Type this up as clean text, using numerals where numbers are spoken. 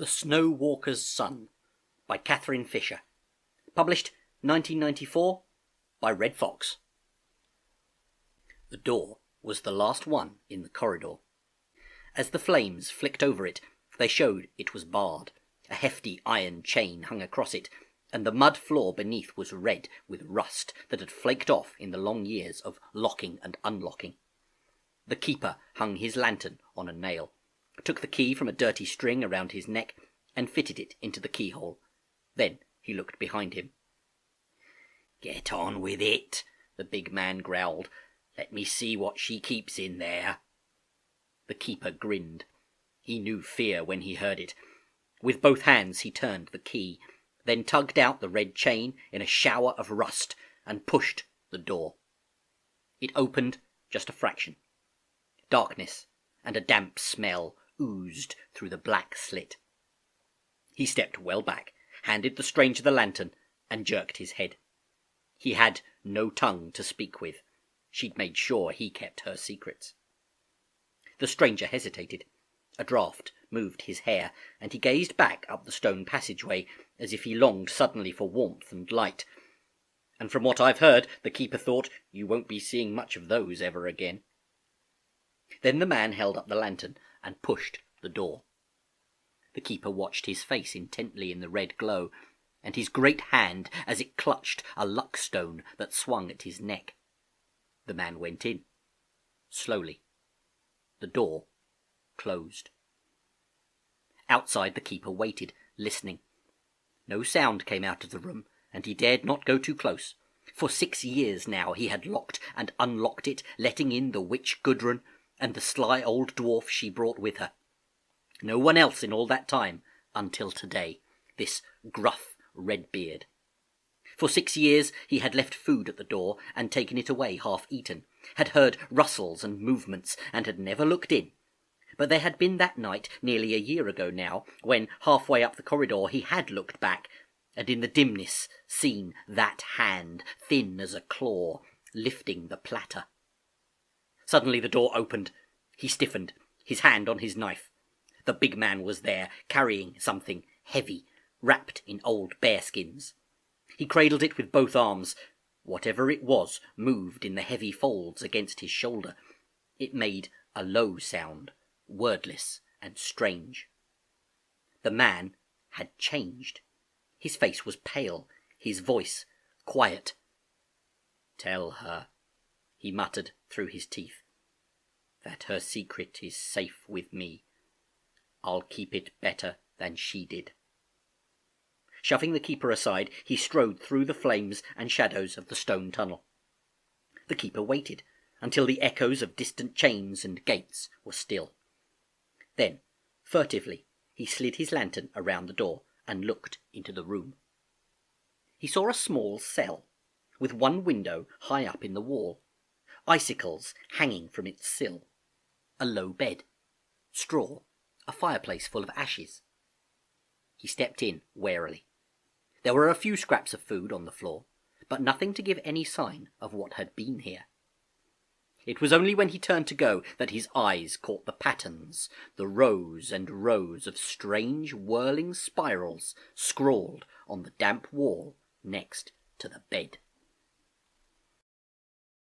The Snow Walker's Son by Catherine Fisher. Published 1994 by Red Fox. The door was the last one in the corridor. As the flames flicked over it, they showed it was barred. A hefty iron chain hung across it, and the mud floor beneath was red with rust that had flaked off in the long years of locking and unlocking. The keeper hung his lantern on a nail, took the key from a dirty string around his neck, and fitted it into the keyhole. Then he looked behind him. "Get on with it," the big man growled. "Let me see what she keeps in there." The keeper grinned. He knew fear when he heard it. With both hands he turned the key, then tugged out the red chain in a shower of rust and pushed the door. It opened just a fraction. Darkness and a damp smell oozed through the black slit. He stepped well back, handed the stranger the lantern, and jerked his head. He had no tongue to speak with. She'd made sure he kept her secrets. The stranger hesitated. A draught moved his hair, and he gazed back up the stone passageway as if he longed suddenly for warmth and light. And from what I've heard, the keeper thought, you won't be seeing much of those ever again. Then the man held up the lantern and pushed the door. The keeper watched his face intently in the red glow, and his great hand as it clutched a luckstone that swung at his neck. The man went in. Slowly. The door closed. Outside the keeper waited, listening. No sound came out of the room, and he dared not go too close. For 6 years now he had locked and unlocked it, letting in the witch Gudrun and the sly old dwarf she brought with her. No one else in all that time, until today, this gruff Redbeard. For 6 years he had left food at the door and taken it away half-eaten, had heard rustles and movements, and had never looked in. But there had been that night, nearly a year ago now, when, halfway up the corridor, he had looked back, and in the dimness seen that hand, thin as a claw, lifting the platter. Suddenly the door opened. He stiffened, his hand on his knife. The big man was there, carrying something heavy, wrapped in old bearskins. He cradled it with both arms. Whatever it was moved in the heavy folds against his shoulder. It made a low sound, wordless and strange. The man had changed. His face was pale, his voice quiet. "Tell her," he muttered through his teeth, "that her secret is safe with me. I'll keep it better than she did." Shoving the keeper aside, he strode through the flames and shadows of the stone tunnel. The keeper waited until the echoes of distant chains and gates were still. Then, furtively, he slid his lantern around the door and looked into the room. He saw a small cell, with one window high up in the wall, icicles hanging from its sill, a low bed, straw, a fireplace full of ashes. He stepped in warily. There were a few scraps of food on the floor, but nothing to give any sign of what had been here. It was only when he turned to go that his eyes caught the patterns, the rows and rows of strange whirling spirals scrawled on the damp wall next to the bed.